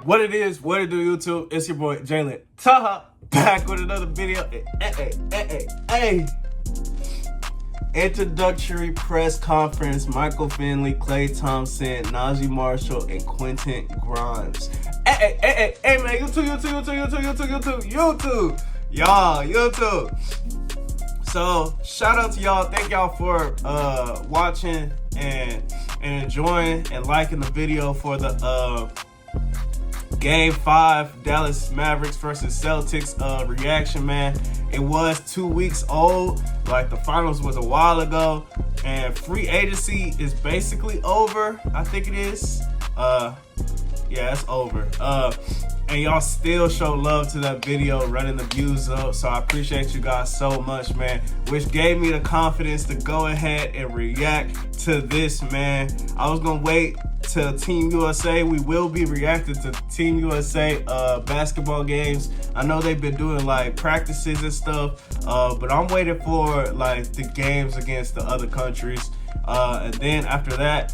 What it is, what it do, YouTube? It's your boy JalenTAHA back with another video. Hey. Introductory press conference. Michael Finley, Klay Thompson, Najee Marshall, and Quentin Grimes. Hey, man, YouTube. Y'all, YouTube. So, shout out to y'all. Thank y'all for watching and enjoying and liking the video for the Game 5 Dallas Mavericks versus Celtics reaction, man. It was 2 weeks old. Like, the finals was a while ago. And free agency is basically over. I think it is. Yeah, it's over. And y'all still show love to that video, running the views up. So I appreciate you guys so much, man. Which gave me the confidence to go ahead and react to this, man. I was gonna wait till Team USA. We will be reacting to Team USA basketball games. I know they've been doing like practices and stuff, but I'm waiting for like the games against the other countries. And then after that,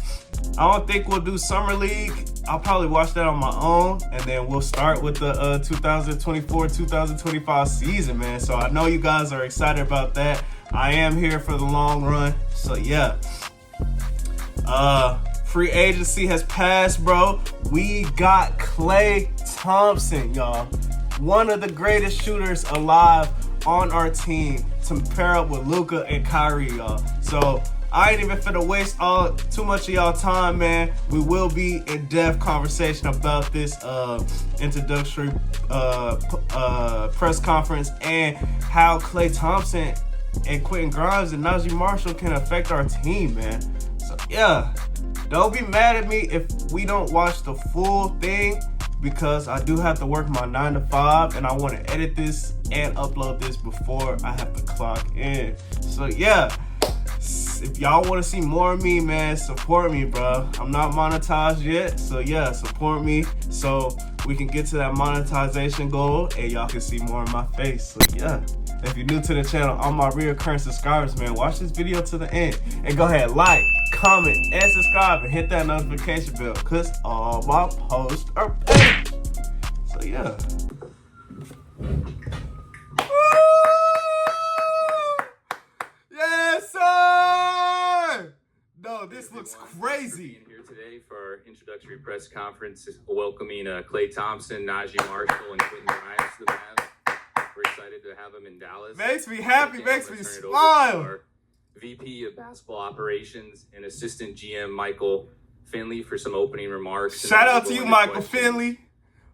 I don't think we'll do Summer League. I'll probably watch that on my own, and then we'll start with the 2024-2025 season, man. So I know you guys are excited about that. I am here for the long run. So yeah. Free agency has passed, bro. We got Klay Thompson, y'all. One of the greatest shooters alive on our team to pair up with Luka and Kyrie, y'all. So I ain't even finna waste too much of y'all time, man. We will be in depth conversation about this introductory press conference and how Klay Thompson and Quentin Grimes and Najee Marshall can affect our team, man. So yeah, don't be mad at me if we don't watch the full thing, because I do have to work my 9 to 5 and I want to edit this and upload this before I have to clock in. So yeah. If y'all want to see more of me, man, support me, bro. I'm not monetized yet, so yeah, support me so we can get to that monetization goal and y'all can see more of my face. So yeah, if you're new to the channel, all my reoccurring subscribers, man, watch this video to the end and go ahead, like, comment, and subscribe and hit that notification bell, because all my posts are paid. So yeah. Yes, sir! No, this looks crazy. Being here today for our introductory press conference, welcoming Klay Thompson, Najee Marshall, and Quentin Grimes to the Mavs. We're excited to have them in Dallas. Makes me happy, makes me smile. Our VP of Basketball Operations and Assistant GM Michael Finley for some opening remarks. Shout out to you, Michael Finley.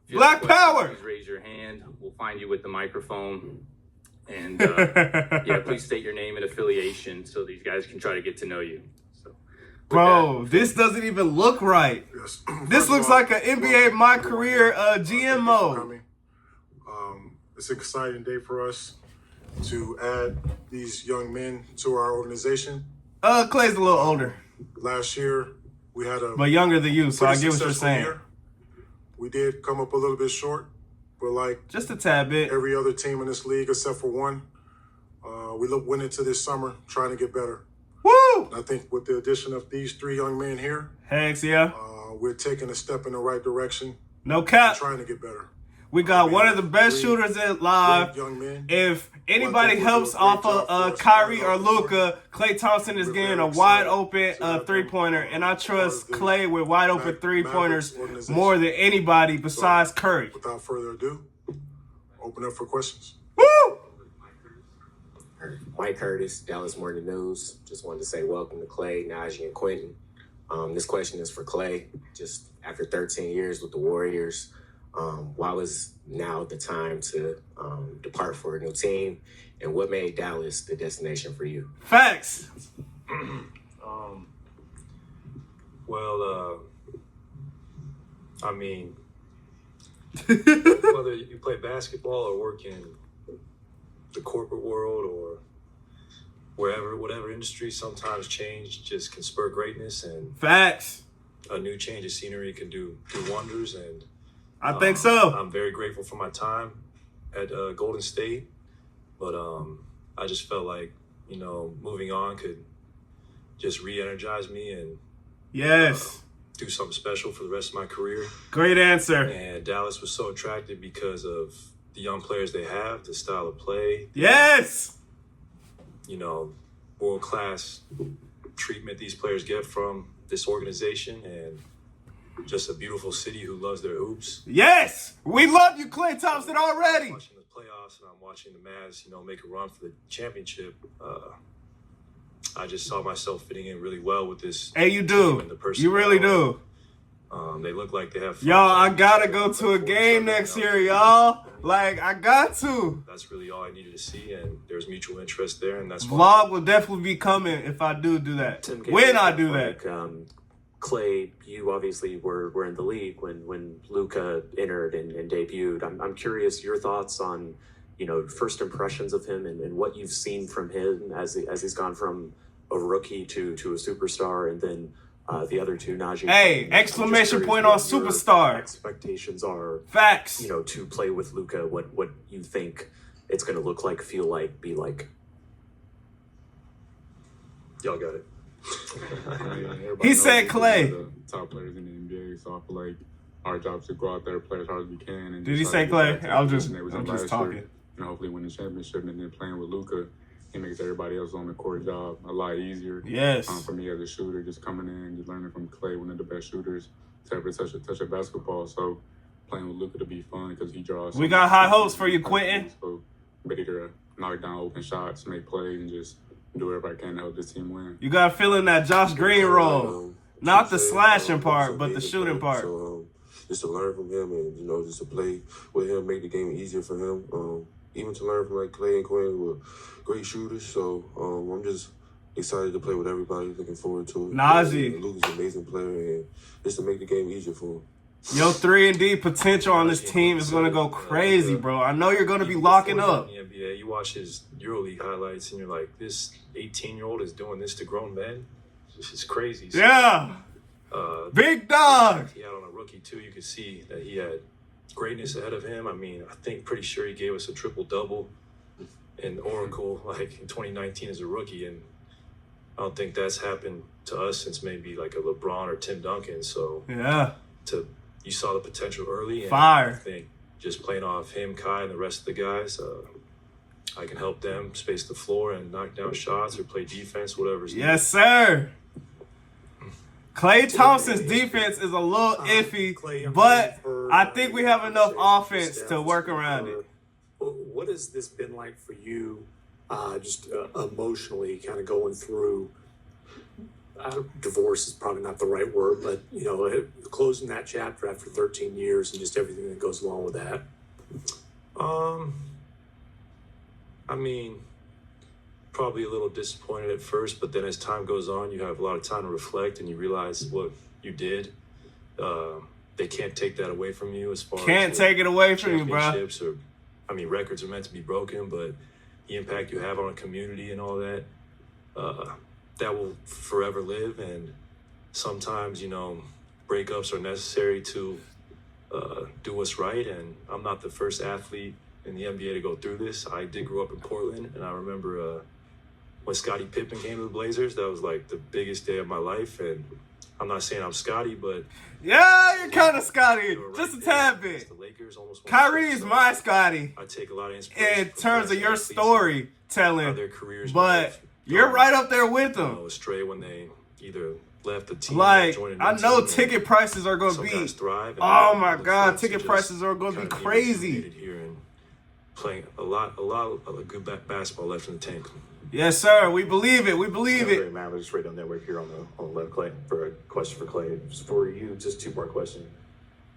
Black Power. Please raise your hand. We'll find you with the microphone. And yeah, please state your name and affiliation so these guys can try to get to know you. So, bro, this doesn't even look right. Yes. This looks like an NBA My Career GM mode. It's an exciting day for us to add these young men to our organization. Klay's a little older. Last year, we had but younger than you, so I get what you're saying. Year. We did come up a little bit short. But like just a tad bit, every other team in this league except for one, we went into this summer trying to get better. Woo! I think with the addition of these three young men here, heck yeah, we're taking a step in the right direction. No cap. Trying to get better. We got one of the best shooters in live. Young men. If anybody helps off of Kyrie or Luka, Klay Thompson is getting a wide open three-pointer, and I trust Klay with wide open three-pointers more than anybody besides Curry. Without further ado, open up for questions. Woo! Mike Curtis, Dallas Morning News. Just wanted to say welcome to Klay, Najee, and Quentin. This question is for Klay. Just after 13 years with the Warriors, why was now the time to depart for a new team, and what made Dallas the destination for you? Facts. I mean, whether you play basketball or work in the corporate world or whatever industry, sometimes change just can spur greatness, and facts. A new change of scenery can do wonders. And I think so. I'm very grateful for my time at Golden State, but I just felt like, moving on could just re-energize me and yes, do something special for the rest of my career. Great answer. And Dallas was so attractive because of the young players they have, the style of play. Yes. You know, world-class treatment these players get from this organization, and just a beautiful city who loves their hoops. Yes. We love you, Klay Thompson, already. I'm watching the playoffs, and I'm watching the Mavs, you know, make a run for the championship. I just saw myself fitting in really well with this. Hey, you team do. and the You really do. They look like they have fun. Y'all, I gotta go to a game next year, y'all. Like, I got to. That's really all I needed to see, and there's mutual interest there, and that's Vlog will definitely be coming if I do that. Tim, When I do that. Klay, you obviously were in the league when Luka entered and debuted. I'm curious your thoughts on, you know, first impressions of him and what you've seen from him as he's gone from a rookie to a superstar, and then the other two, Najee. Hey, exclamation point on superstar. Expectations are, Facts. you know, to play with Luka. What you think it's going to look like, feel like, be like. Y'all got it. He said Klay. The top players in the NBA, so I feel like our job is to go out there, play as hard as we can. And Did he try say to get back Klay? to I'm the just position that we was in last talking. year, and hopefully win the championship. And then playing with Luka, he makes everybody else on the court job a lot easier. Yes. For me as a shooter, just coming in, just learning from Klay, one of the best shooters to ever touch a basketball. So playing with Luka to be fun because he draws. We got high hopes for you, Quentin. So ready to knock down open shots, make plays, and just do whatever I can to help this team win. You got to fill in that Josh Green role. Not the slashing part, but the shooting part. So just to learn from him and, you know, just to play with him, make the game easier for him. Even to learn from like Klay and Quinn, who are great shooters. So I'm just excited to play with everybody, looking forward to it. Najee. Luka's an amazing player, and just to make the game easier for him. Your 3-and-D potential on this team is going to go crazy, bro. I know you're going to be locking up. In the NBA, you watch his EuroLeague highlights, and you're like, this 18-year-old is doing this to grown men? This is crazy. So, Yeah. Big dog. He had on a rookie, too. You could see that he had greatness ahead of him. I mean, pretty sure he gave us a triple-double in Oracle, like in 2019 as a rookie, and I don't think that's happened to us since maybe like a LeBron or Tim Duncan. So Yeah. You saw the potential early. And Fire. I think just playing off him, Kai, and the rest of the guys, I can help them space the floor and knock down shots or play defense, whatever's needed. Yes, sir. Klay Thompson's defense is a little iffy, but I think we have enough offense to work around it. What has this been like for you, just emotionally, kind of going through? Divorce is probably not the right word, but you know, closing that chapter after 13 years and just everything that goes along with that. I mean, probably a little disappointed at first, but then as time goes on, you have a lot of time to reflect and you realize what you did. They can't take that away from you as far Can't as take it away from you, bro. championships or, I mean, records are meant to be broken, but the impact you have on a community and all that, that will forever live. And sometimes, you know, breakups are necessary to do what's right. And I'm not the first athlete in the NBA to go through this. I did grow up in Portland, and I remember when Scottie Pippen came to the Blazers, that was like the biggest day of my life. And I'm not saying I'm Scottie, but Yeah, you're kind of Scotty, right just a there tad against bit. the Lakers, almost won Kyrie the is series. my Scotty I take a lot of inspiration in from terms of past your athletes and storytelling, how their careers but you're right up there with them. astray when they either left the team or Like, joined a I new know team, ticket prices are going some to be, guys thrive, and oh other my God, folks ticket just prices are going to be kinda crazy. demotivated here and playing a lot of good basketball left in the tank. Yes, sir. We believe it. We believe it. Mavericks Radio Network here on the left, Klay, for a question for Klay. For you, just two-part question.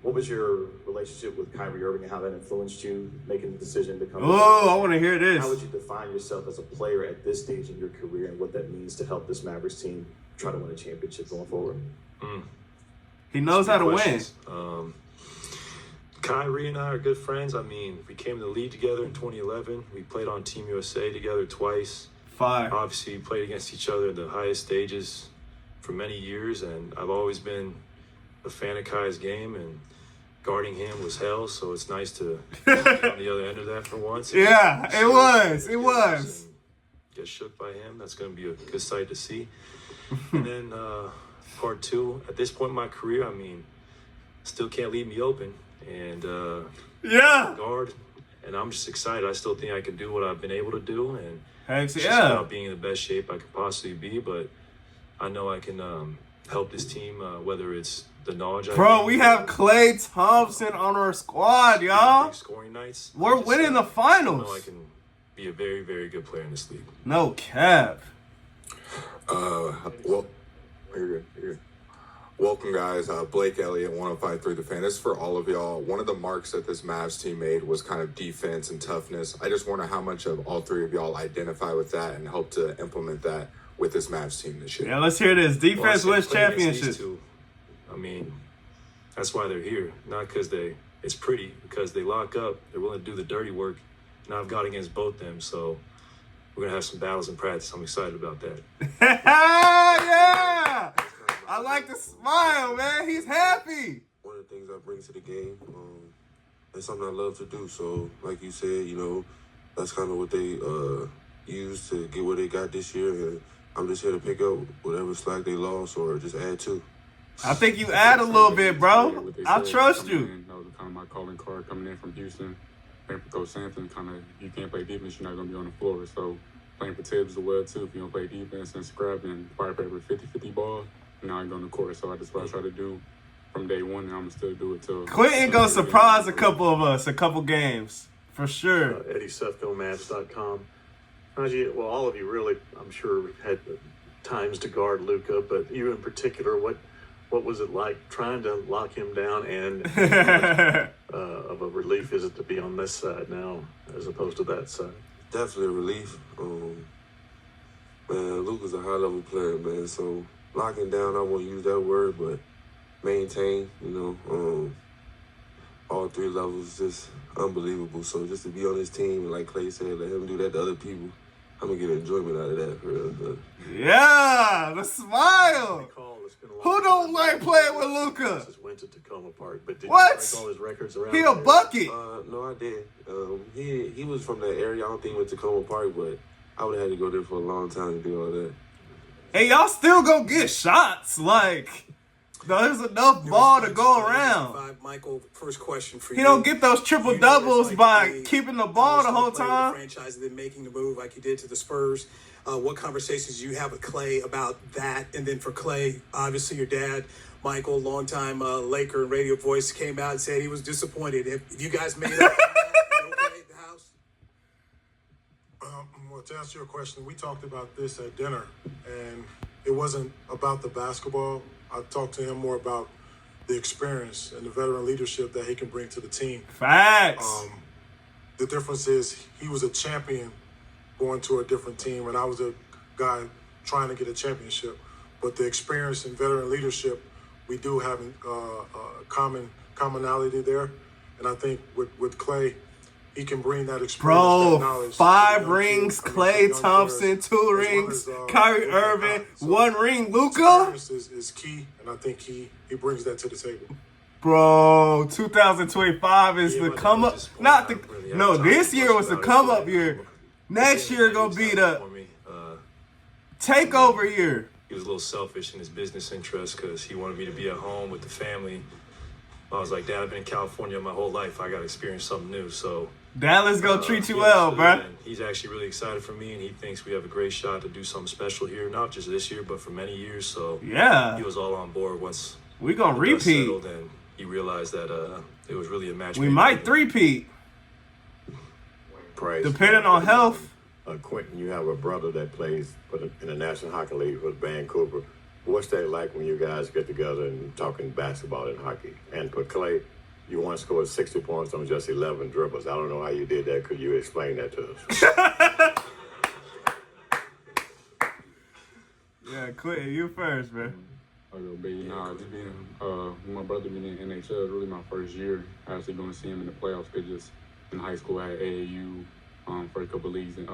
What was your relationship with Kyrie Irving and how that influenced you making the decision to come? Oh, I want to hear this. How would you define yourself as a player at this stage in your career and what that means to help this Mavericks team try to win a championship going forward? He knows how to win. Questions. Kyrie and I are good friends. I mean, we came to the league together in 2011. We played on Team USA together twice. Fire. Obviously, we played against each other at the highest stages for many years, and I've always been a fan of Kai's game, and guarding him was hell, so it's nice to be on the other end of that for once. Yeah, it was. It was. Get shook by him. That's going to be a good sight to see. And then part two. At this point in my career, I mean, still can't leave me open. And guard. And I'm just excited. I still think I can do what I've been able to do. And it's just about being in the best shape I could possibly be. But I know I can help this team, whether it's the knowledge we have Klay Thompson on our squad, y'all. Scoring nights. We're winning the finals. I know I can be a very, very good player in this league. No cap. Well, you're good. Welcome, guys. Blake Elliott, 105.3 The Fan. This is for all of y'all. One of the marks that this Mavs team made was kind of defense and toughness. I just wonder how much of all three of y'all identify with that and hope to implement that with this Mavs team this year. Yeah, let's hear this. Defense wins championships. I mean, that's why they're here. Not because it's pretty, because they lock up. They're willing to do the dirty work. And I've got against both them, so we're going to have some battles in practice. I'm excited about that. Yeah! I like the smile, man. He's happy. One of the things I bring to the game, it's something I love to do. So, like you said, you know, that's kind of what they used to get what they got this year. And I'm just here to pick up whatever slack they lost or just add to. I think you add a little bit, bro. I trust you. That was kind of my calling card coming in from Houston. Playing for Coach Sampson, kind of, you can't play defense, you're not going to be on the floor. So playing for Tibbs as well, too. If you don't play defense and scrap and fire paper 50-50 ball, you're not going to court. So that's what I try to do from day one, and I'm going to still do it till. Quentin going to surprise a couple of us, a couple games, for sure. Eddie Sefko, Mavs.com. Najee, well, all of you really, I'm sure, had times to guard Luka, but you in particular, what was it like trying to lock him down, and of a relief is it to be on this side now as opposed to that side? Definitely a relief. Man, Luka's a high-level player, man, so locking down, I won't use that word, but maintain, you know, all three levels, just unbelievable. So just to be on his team, and like Klay said, let him do that to other people, I'm going to get enjoyment out of that. For real. Yeah, the smile. Who don't like playing with Luka? Went to Tacoma Park, but did what? You break all his records around he a bucket. No, I didn't. He was from that area. I don't think he went to Tacoma Park, but I would have had to go there for a long time to do all that. Hey, y'all still go get shots. Like, there's enough ball to go around. Michael, first question for you. He don't get those triple doubles by keeping the ball the whole time. The franchise and then making the move like he did to the Spurs. What conversations do you have with Klay about that? And then for Klay, obviously your dad, Michael, longtime Laker and radio voice, came out and said he was disappointed. If you guys made up at the house? Well, to answer your question, we talked about this at dinner, and it wasn't about the basketball. I talked to him more about the experience and the veteran leadership that he can bring to the team. Facts. The difference is he was a champion going to a different team, and I was a guy trying to get a championship. But the experience and veteran leadership, we do have commonality there. And I think with Klay, he can bring that experience, that knowledge. 5 rings, Klay Thompson, 2 rings, Kyrie Irving, 1 ring, Luka. Experience is key, and I think he brings that to the table. Bro, 2025 is the come up. Not the no. This year was the come up year. Next year gonna be the takeover year. He was a little selfish in his business interests because he wanted me to be at home with the family. I was like, Dad, I've been in California my whole life. I got to experience something new. So Dallas gonna treat you well, bro. He's actually really excited for me, and he thinks we have a great shot to do something special here, not just this year, but for many years. So yeah, he was all on board once we gonna repeat. And he realized that it was really a match. We might three-peat. Depending on health. Quentin, you have a brother that plays in the National Hockey League with Vancouver. What's that like when you guys get together and talking basketball and hockey? And for Klay, you once scored 60 points on just 11 dribbles. I don't know how you did that. Could you explain that to us? Yeah, Quentin, you first, man. Just being my brother being in NHL is really my first year actually going to see him in the playoffs. Because just in high school, I had AAU. First couple of leagues and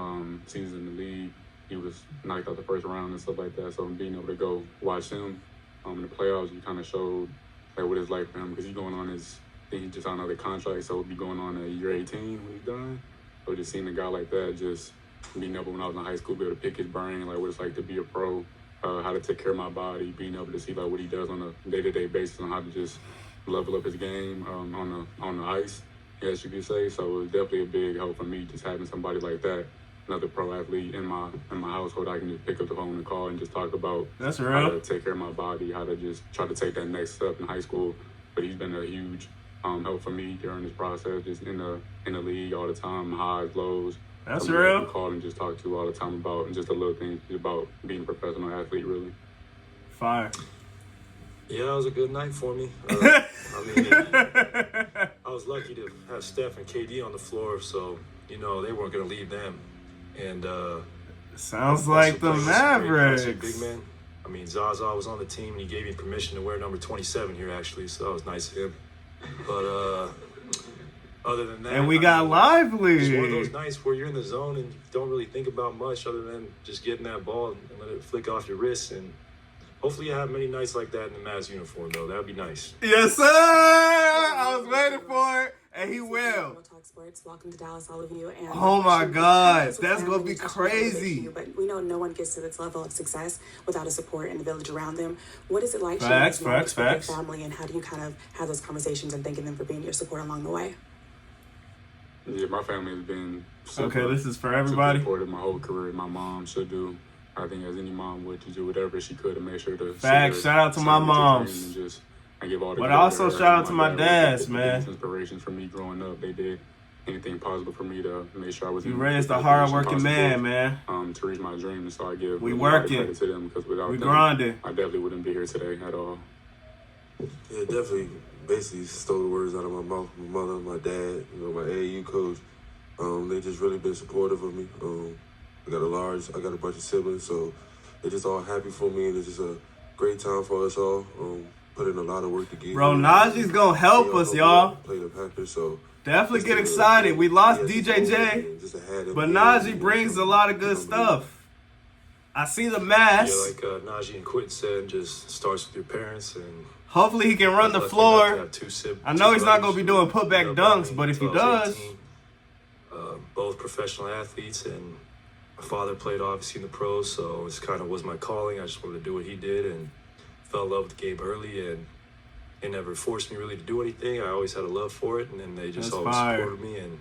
seasons in the league, he was knocked out the first round and stuff like that. So being able to go watch him in the playoffs, you kind of showed like what it's like for him because he's going on he just on another contract, so it'll be going on at year 18 when he's done. So just seeing a guy like that, just being able when I was in high school, be able to pick his brain, like what it's like to be a pro, how to take care of my body, being able to see like what he does on a day-to-day basis on how to just level up his game on the ice, as you could say. So it was definitely a big help for me just having somebody like that, another pro athlete in my household. I can just pick up the phone and call and just talk about how to take care of my body, how to just try to take that next step in high school. But he's been a huge help for me during this process, just in the league all the time, highs, lows. That's real. I call and just talk to all the time about just the little things about being a professional athlete, really. Fire. Yeah, it was a good night for me. I mean, I was lucky to have Steph and KD on the floor, so, you know, they weren't going to leave them. And sounds like the Mavericks. Big man. I mean, Zaza was on the team, and he gave me permission to wear number 27 here, actually, so that was nice of him. But other than that, and we got Lively. It's one of those nights where you're in the zone and you don't really think about much other than just getting that ball and let it flick off your wrist. And hopefully you have many nights like that in the Mavs uniform, though. That would be nice. Yes, sir. I was waiting for it, and he will. Talk Sports. Welcome to Dallas, all of you. And oh my God, that's gonna be crazy. But we know no one gets to this level of success without a support in the village around them. What is it like? Facts. With your family, and how do you kind of have those conversations and thanking them for being your support along the way? Yeah, my family has been okay. This is for everybody. Supported my whole career. My mom should do. I think as any mom would, to do whatever she could to make sure to. Facts. Shout out to my moms. I give all the. But also shout out to my dads, man. Inspirations for me growing up. They did anything possible for me to make sure I was. You raised a hard-working man, man. To reach my dreams, so I give. We working. Credit to them because without them, grinding. I definitely wouldn't be here today at all. Yeah, definitely. Basically stole the words out of my mouth. My mother, my dad, you know, my AAU coach. They just really been supportive of me. I got a bunch of siblings, so they're just all happy for me, and it's just a great time for us all. Put in a lot of work to get. Bro, Najee's gonna help us, y'all. Play the Packers, so definitely get excited. We lost DJJ, but Najee brings a lot of good stuff. I see the mask. Yeah, like Najee and Quentin said, just starts with your parents, and hopefully he can run the floor. I know he's not gonna be doing putback dunks, but if he does. Both professional athletes, and my father played obviously in the pros, so it kind of was my calling. I just wanted to do what he did and fell in love with the game early, and they never forced me really to do anything. I always had a love for it, and then they just always supported me, and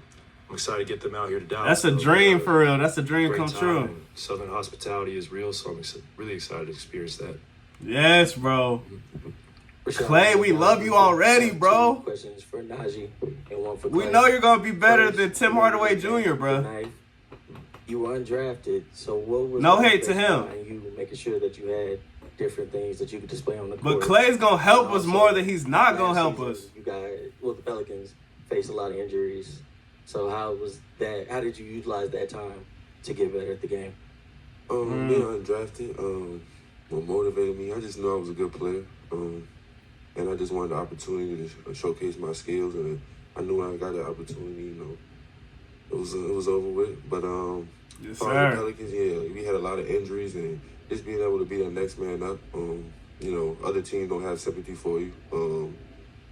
I'm excited to get them out here to Dallas. That's a dream for real. That's a dream come true. Southern hospitality is real, so I'm really excited to experience that. Yes, bro. Klay, we love you already, bro. Questions for Najee and one for Klay. We know you're gonna be better than Tim Hardaway Jr., bro. You were undrafted, so what was no hate to him? You making sure that you had different things that you could display on the But court. Klay's gonna help us more than he's not gonna help us. You guys, the Pelicans faced a lot of injuries. So how was that? How did you utilize that time to get better at the game? Being undrafted, what motivated me, I just knew I was a good player. And I just wanted the opportunity to showcase my skills, and I knew when I got that opportunity, you know, it was over with. But yes, for the Pelicans, yeah, we had a lot of injuries, and just being able to be the next man up. You know, other teams don't have sympathy for you.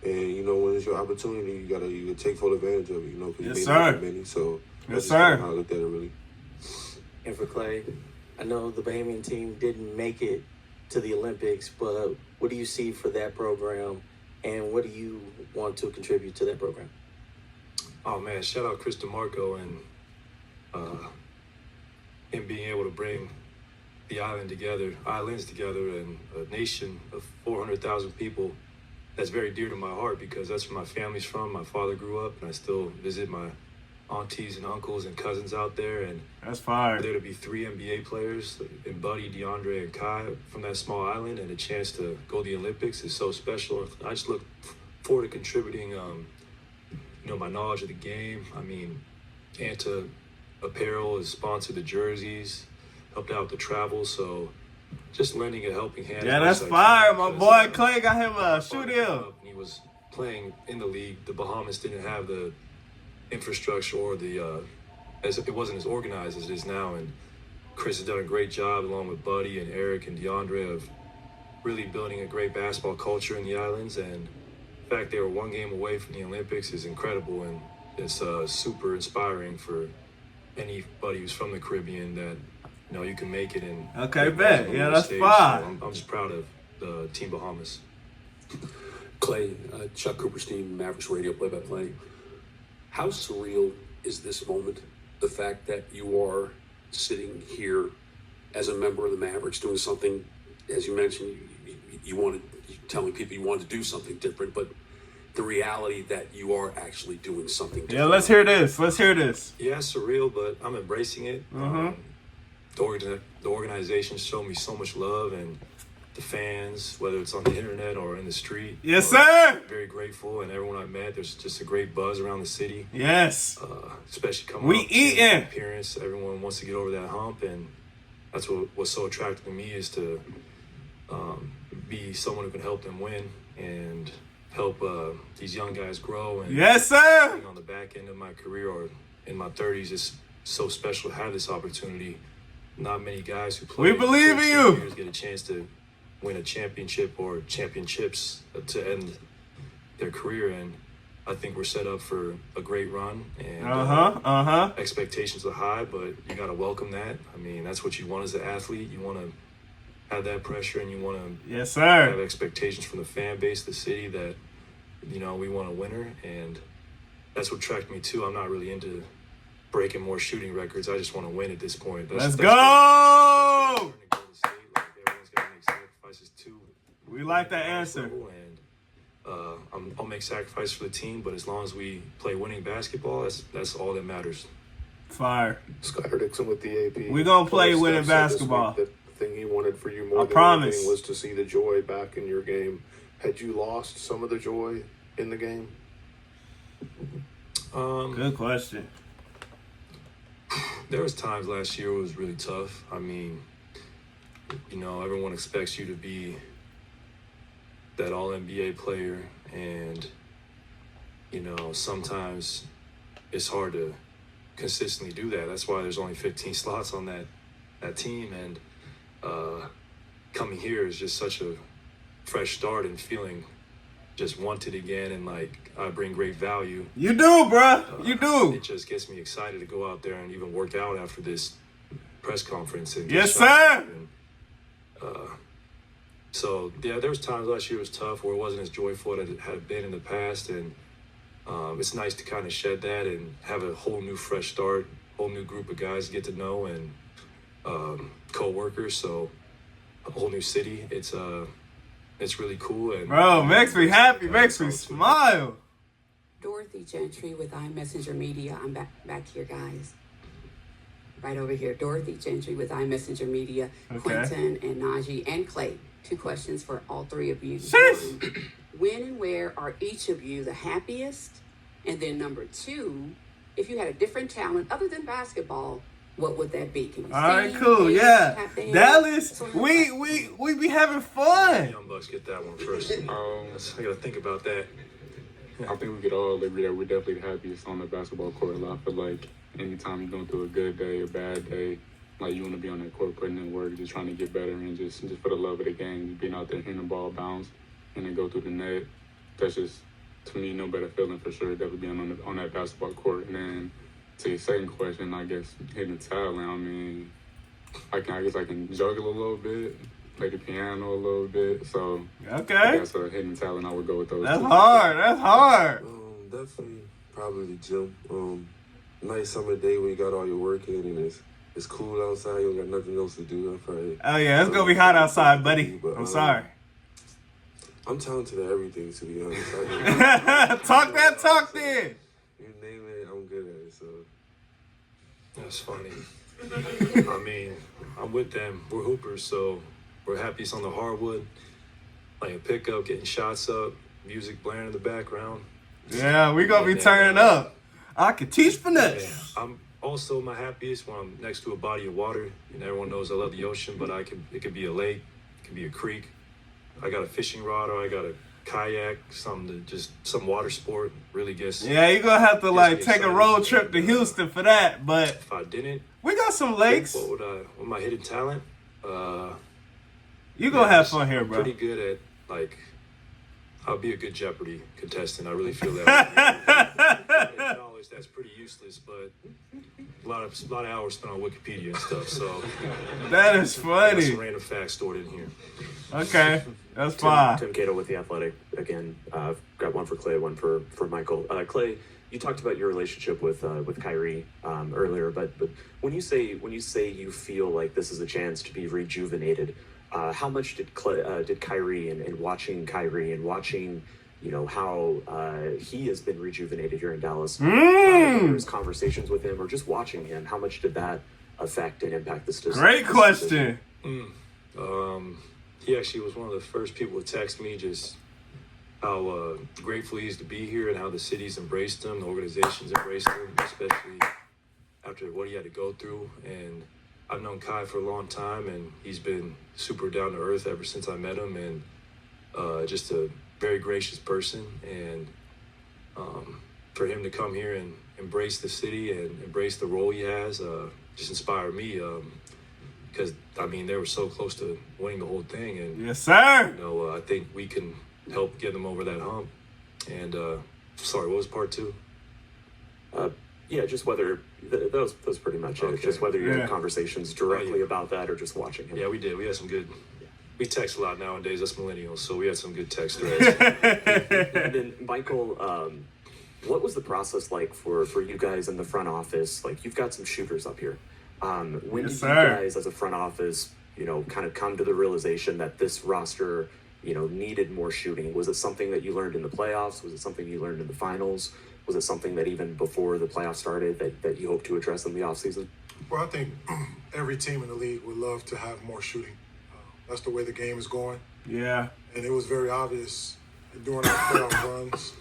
And you know, when it's your opportunity, you gotta take full advantage of it. You know, because you may not have many. So yes, that's how I looked at it, really. And for Klay, I know the Bahamian team didn't make it to the Olympics, but what do you see for that program, and what do you want to contribute to that program? Oh man, shout out Chris DeMarco and him being able to bring the islands together, and a nation of 400,000 people. That's very dear to my heart because that's where my family's from. My father grew up, and I still visit my aunties and uncles and cousins out there, and that's fire. There to be 3 NBA players, and Buddy, DeAndre, and Kai from that small island, and a chance to go to the Olympics is so special. I just look forward to contributing, you know, my knowledge of the game. I mean, Anta Apparel has sponsored the jerseys, helped out with the travel, so just lending a helping hand. Yeah, that's fire. My boy Klay got him a shoe deal. He was playing in the league. The Bahamas didn't have the infrastructure or it wasn't as organized as it is now, and Chris has done a great job along with Buddy and Eric and DeAndre of really building a great basketball culture in the islands, and the fact they were 1 game away from the Olympics is incredible, and it's super inspiring for anybody who's from the Caribbean that you know, you can make it. And okay, bet. Yeah, that's fine. So I'm just proud of the Team Bahamas. Klay, Chuck Cooperstein, Mavericks radio play-by-play. How surreal is this moment? The fact that you are sitting here as a member of the Mavericks doing something, as you mentioned, you're telling people you wanted to do something different, but the reality that you are actually doing something different. Yeah, let's hear this. Let's hear this. Yeah, it's surreal, but I'm embracing it. The organization showed me so much love, and the fans, whether it's on the internet or in the street. Yes, sir. Very grateful, and everyone I met, there's just a great buzz around the city. Yes. Especially coming we up eating. Appearance, everyone wants to get over that hump, and that's what's so attractive to me is to be someone who can help them win and help these young guys grow. And yes, sir. Being on the back end of my career or in my 30s, it's so special to have this opportunity. Not many guys who play. We believe in you. Get a chance to win a championship or championships to end their career, and I think we're set up for a great run. And expectations are high, but you got to welcome that. I mean, that's what you want as an athlete. You want to have that pressure, and you want to have expectations from the fan base, the city, that you know we want a winner, and that's what attracted me too. I'm not really into breaking more shooting records. I just want to win at this point. Let's go! We like that answer. And I'll make sacrifices for the team, but as long as we play winning basketball, that's all that matters. Fire. Skyler Dixon with the AP. We're going to play winning basketball. The thing he wanted for you more than promise. anything was to see the joy back in your game. Had you lost some of the joy in the game? Good question. There was times last year it was really tough. I mean, you know, everyone expects you to be that all-NBA player, and, you know, sometimes it's hard to consistently do that. That's why there's only 15 slots on that team, and coming here is just such a fresh start and feeling just wanted again, and like I bring great value. You do, bruh. You do. It just gets me excited to go out there and even work out after this press conference. And yes, sir. And, so yeah, there was times last year was tough where it wasn't as joyful as it had been in the past, and it's nice to kind of shed that and have a whole new fresh start, whole new group of guys to get to know, and co-workers. So a whole new city. It's really cool. And bro, makes me happy, makes me smile. Dorothy Gentry with iMessenger Media. I'm back here, guys. Right over here. Dorothy Gentry with iMessenger Media. Okay. Quentin and Najee and Klay. 2 questions for all 3 of you. When and where are each of you the happiest? And then number 2, if you had a different talent other than basketball, what would that be? Can you all right, sing, cool, dance, yeah. tap dance? Dallas, we be having fun. Young Bucks get that one first. I gotta think about that. I think we could all agree that we're definitely the happiest on the basketball court. I feel like anytime you're going through a good day, a bad day, like you want to be on that court putting in work, just trying to get better, and just for the love of the game, just being out there hitting the ball bounce and then go through the net. That's just, to me, no better feeling for sure. Definitely being on that basketball court. And then to your second question, I guess hitting the talent. I mean, I guess I can juggle a little bit, play the piano a little bit. So okay, I guess hitting talent, I would go with those. That's hard. That's hard. Definitely, probably the gym. Nice summer day when you got all your work in and it's cool outside. You don't got nothing else to do. Oh yeah, it's gonna be hot outside, buddy. But, I'm sorry. I'm talented at everything, to be honest. Talk that talk then. You name it, I'm good at it. So that's funny. I mean, I'm with them. We're hoopers, so we're happiest on the hardwood, playing pickup, getting shots up, music blaring in the background. Yeah, we gonna be turning up. I can teach finesse. Yeah, I'm also my happiest when I'm next to a body of water. And everyone knows I love the ocean, but it could be a lake, it could be a creek. I got a fishing rod or I got a kayak, some water sport really gets. Yeah, you're gonna have to take a road trip to Houston for that. But if I didn't, we got some lakes. What my hidden talent? You gonna have fun here, bro. Pretty good at I'll be a good Jeopardy contestant. I really feel that. Knowledge that's pretty useless, but a lot of hours spent on Wikipedia and stuff. So that is funny. Some random facts stored in here. Okay, that's fine. Tim Cato with The Athletic again. I've got one for Klay, one for Michael. Klay, you talked about your relationship with Kyrie earlier, but when you say you feel like this is a chance to be rejuvenated, how much did Kyrie and watching Kyrie and watching how he has been rejuvenated here in Dallas, there's conversations with him or just watching him, how much did that affect and impact this decision? Great question. He actually was one of the first people to text me just how grateful he is to be here and how the city's embraced him, the organization's embraced him, especially after what he had to go through. And I've known Kai for a long time, and he's been super down to earth ever since I met him, and just a very gracious person. And for him to come here and embrace the city and embrace the role he has just inspired me. Because they were so close to winning the whole thing, and yes, sir. I think we can help get them over that hump. And sorry, what was part two? Yeah, just whether that was pretty much it. Just whether you had conversations directly about that or just watching him. Yeah, we did. We had some good. We text a lot nowadays. Us millennials, so we had some good text threads. And then Michael, what was the process like for you guys in the front office? Like, you've got some shooters up here. When did you guys, as a front office, kind of come to the realization that this roster, needed more shooting? Was it something that you learned in the playoffs? Was it something you learned in the finals? Was it something that even before the playoffs started that you hope to address in the offseason? Well, I think every team in the league would love to have more shooting. That's the way the game is going. Yeah. And it was very obvious during our playoff runs,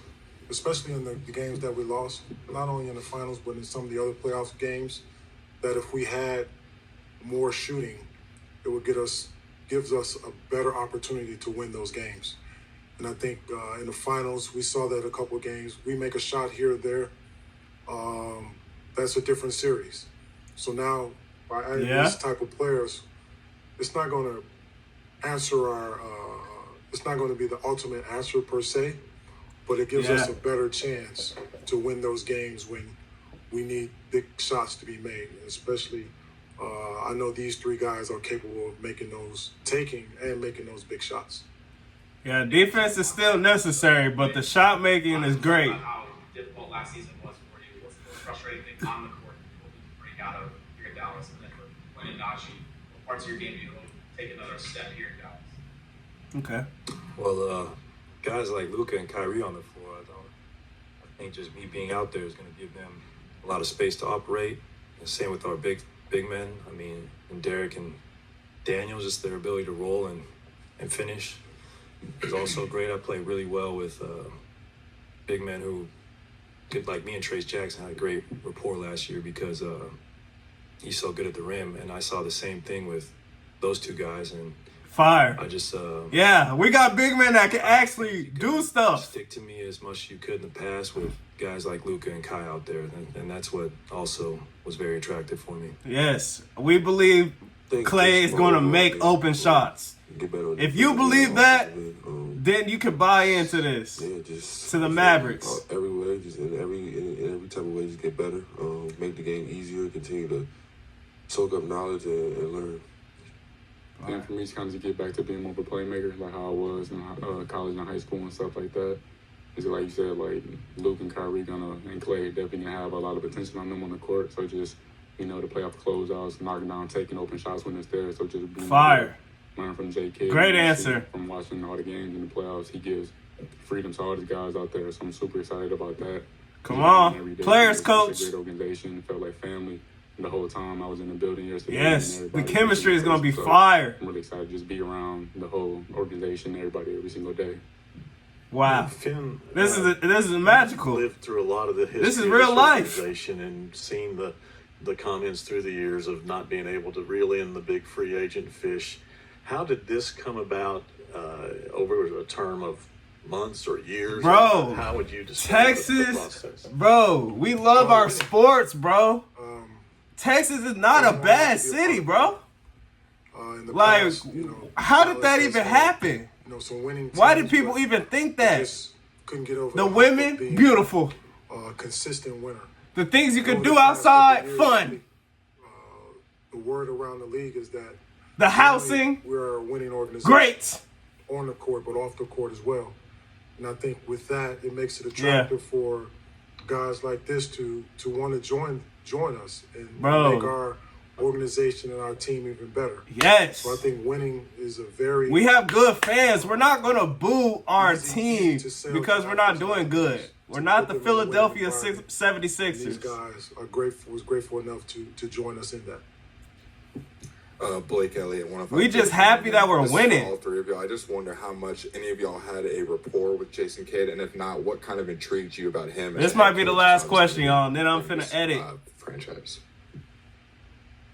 especially in the games that we lost, not only in the finals, but in some of the other playoff games, that if we had more shooting, it would gives us a better opportunity to win those games. And I think in the finals, we saw that a couple of games. We make a shot here or there. That's a different series. So now, by adding these type of players, it's not going to answer it's not going to be the ultimate answer per se, but it gives us a better chance to win those games when we need big shots to be made. Especially, I know these three guys are capable of taking and making those big shots. Yeah, defense is still necessary, but the shot making is great. How difficult last season was for you? What's the most frustrating thing on the court? What did you bring out of here in Dallas? And then for Quinn and Najee, what parts of your game do you take another step here in Dallas? Okay. Well, guys like Luka and Kyrie on the floor, I think just me being out there is going to give them a lot of space to operate. And same with our big men. And Derek and Daniel, just their ability to roll and finish is also great. I played really well with big men who did, like me and Trace Jackson had a great rapport last year because he's so good at the rim, and I saw the same thing with those two guys. And fire. I just we got big men that can actually do stuff. Stick to me as much as you could in the past with guys like Luka and Kai out there, and that's what also was very attractive for me. Yes, we believe Klay is going to make open shots. If you believe that, then you can buy into this. To the Mavericks. Every way, just in every type of way, just get better. Make the game easier. Continue to soak up knowledge and learn. And for me, it's kind of to get back to being more of a playmaker, like how I was in college and high school and stuff like that. Is like you said, like Luke and Kyrie and Klay definitely gonna have a lot of attention on them on the court. So just the playoff closeouts, knocking down, taking open shots when it's there. So just being fire. Learn from J.K. Great answer. From watching all the games in the playoffs, he gives freedom to all these guys out there. So I'm super excited about that. Come on, players, coach. It's a great organization. It felt like family. The whole time I was in the building yesterday. Yes, the chemistry is going to be fire. I'm really excited to just be around the whole organization, everybody, every single day. Wow, Finn, this is magical. Lived through a lot of the history. This is real life. And seen the comments through the years of not being able to reel in the big free agent fish. How did this come about over a term of months or years? Bro, how would you describe Texas, the process? Bro, we love our sports, bro. Texas is not a bad city, bro. Like, how did that even happen? You know, so winning. Why did people even think that? Just couldn't get over the women, being, beautiful. Consistent winner. The things you can do outside, fun. The word around the league is that the housing, we're a winning organization. Great. On the court, but off the court as well. And I think with that, it makes it attractive for guys like this to want to join us and make our organization and our team even better. Yes. So I think winning is a very... We have good fans. We're not going to boo our team because we're not doing good. We're not the Philadelphia 76ers. These guys was grateful enough to join us in that. Blake Elliott, one of we just happy that we're winning. All three of y'all. I just wonder how much any of y'all had a rapport with Jason Kidd, and if not, what kind of intrigued you about him? This might be the last question, y'all, and then I'm finna edit. Franchise.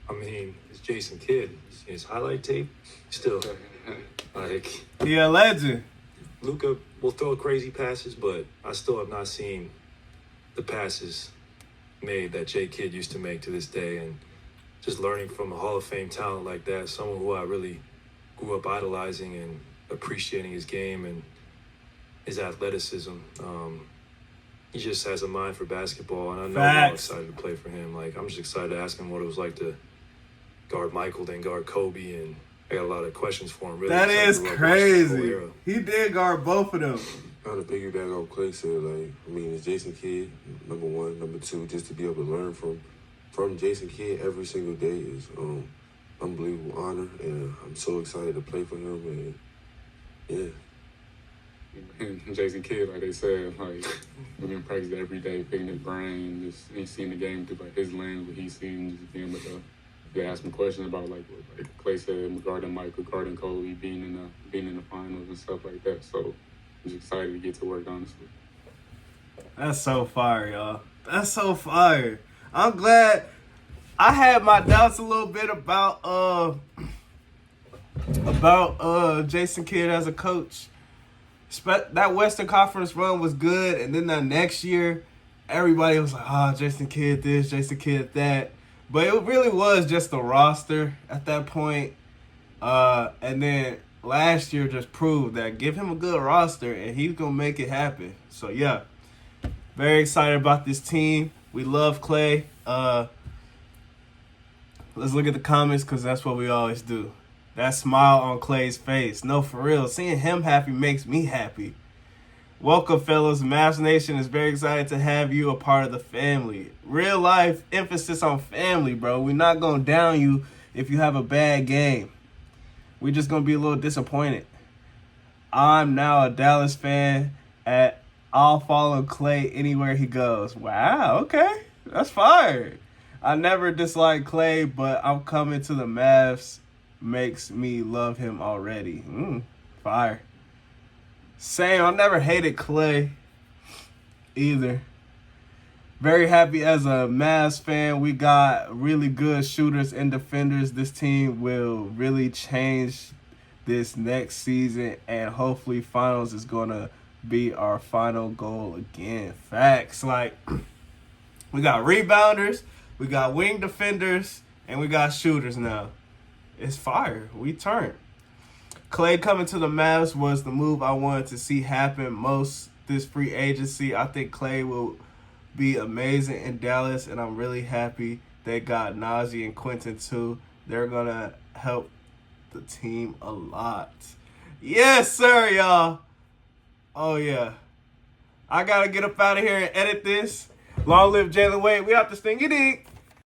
I mean, it's Jason Kidd. His highlight tape, still, like... He a legend. Luka will throw crazy passes, but I still have not seen the passes made that Jay Kidd used to make to this day, and just learning from a Hall of Fame talent like that, someone who I really grew up idolizing and appreciating his game and his athleticism. He just has a mind for basketball, and I know I'm excited to play for him. Like, I'm just excited to ask him what it was like to guard Michael, then guard Kobe, and I got a lot of questions for him. Really, that is crazy. He did guard both of them. Kind of piggyback on Klay said, like, I mean, it's Jason Kidd, number one. Number two, just to be able to learn from Jason Kidd every single day is unbelievable honor, and I'm so excited to play for him. And And Jason Kidd, like they said, like we've been practicing every day, picking his brain. Just he's seen the game through like his lens, what he's seen, just being able to. They asked him questions about like Klay said regarding Michael, regarding Kobe being in the finals and stuff like that. So I'm just excited to get to work, honestly. That's so fire, y'all. That's so fire. I'm glad. I had my doubts a little bit about Jason Kidd as a coach. That Western Conference run was good, and then that next year, everybody was like, Jason Kidd this, Jason Kidd that. But it really was just the roster at that point. And then last year just proved that give him a good roster, and he's going to make it happen. So, yeah, very excited about this team. We love Klay. Let's look at the comments because that's what we always do. That smile on Klay's face. No, for real. Seeing him happy makes me happy. Welcome, fellas. Mavs Nation is very excited to have you a part of the family. Real life emphasis on family, bro. We're not going to down you if you have a bad game. We're just going to be a little disappointed. I'm now a Dallas fan. I'll follow Klay anywhere he goes. Wow, okay. That's fire. I never disliked Klay, but I'm coming to the Mavs. Makes me love him already. Fire. Same. I never hated Klay either. Very happy as a Mavs fan. We got really good shooters and defenders. This team will really change this next season, and hopefully finals is going to be our final goal again. Facts. Like, we got rebounders, we got wing defenders, and we got shooters now. It's fire. We turned. Klay coming to the Mavs was the move I wanted to see happen most this free agency. I think Klay will be amazing in Dallas, and I'm really happy they got Najee and Quentin too. They're going to help the team a lot. Yes, sir, y'all. Oh, yeah. I got to get up out of here and edit this. Long live Jalen Wade. We out this thing. You dig?